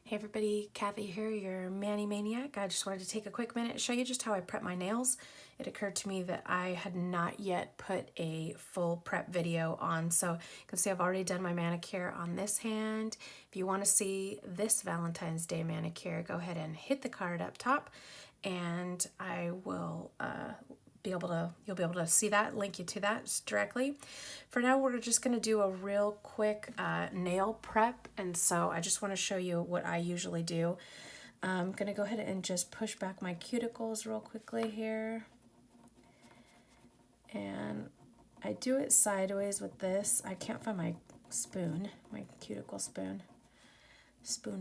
Hey everybody, Kathy here, your Maniac. I just wanted to take a quick minute and show you just how I prep my nails. It occurred to me that I had not yet put a full prep video on, so you can see I've already done my manicure on this hand. If you want to see this Valentine's Day manicure, go ahead and hit the card up top, and I will you'll be able to see that, link you to that directly. For now, we're just going to do a real quick nail prep, and so I just want to show you what I usually do. I'm going to go ahead and just push back my cuticles real quickly here, and I do it sideways with this. I can't find my spoon, my cuticle spoon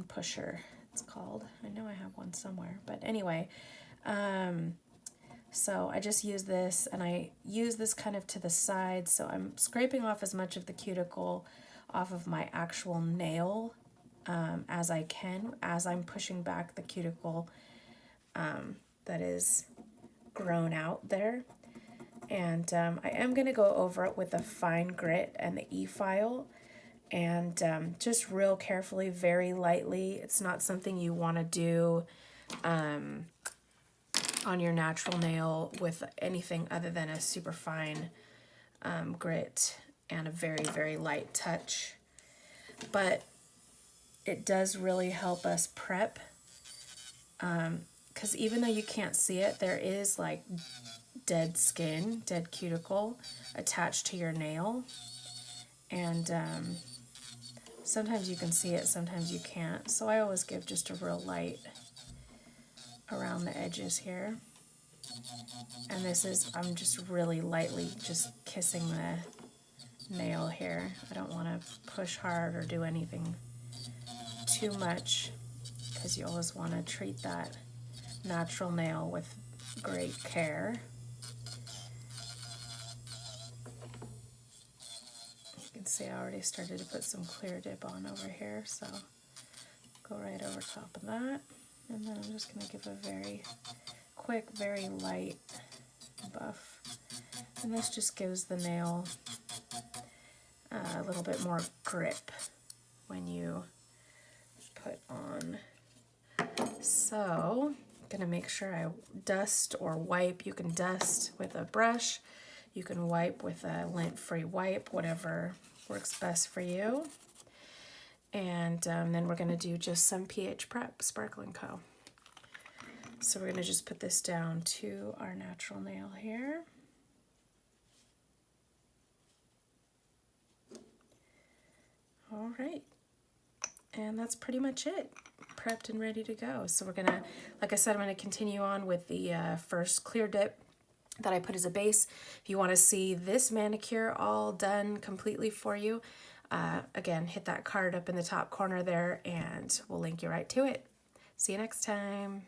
pusher it's called. I know I have one somewhere, but anyway, so I just use this, and I use this kind of to the side, so I'm scraping off as much of the cuticle off of my actual nail as I can, as I'm pushing back the cuticle that is grown out there. And I am going to go over it with a fine grit and the efile, and just real carefully, very lightly. It's not something you want to do on your natural nail with anything other than a super fine grit and a very, very light touch. But it does really help us prep, because even though you can't see it, there is like dead skin, dead cuticle attached to your nail, and sometimes you can see it, sometimes you can't. So I always give just a real light around the edges here. And this is, I'm just really lightly just kissing the nail here. I don't want to push hard or do anything too much, because you always want to treat that natural nail with great care. You can see I already started to put some clear dip on over here, so go right over top of that. And then I'm just going to give a very quick, very light buff. And this just gives the nail a little bit more grip when you put on. So I'm going to make sure I dust or wipe. You can dust with a brush. You can wipe with a lint-free wipe, whatever works best for you. And then we're going to do just some pH prep, Sparkling Co. So we're going to just put this down to our natural nail here. All right. And that's pretty much it. Prepped and ready to go. So we're going to, like I said, I'm going to continue on with the first clear dip that I put as a base. If you want to see this manicure all done completely for you, again, hit that card up in the top corner there, and we'll link you right to it. See you next time.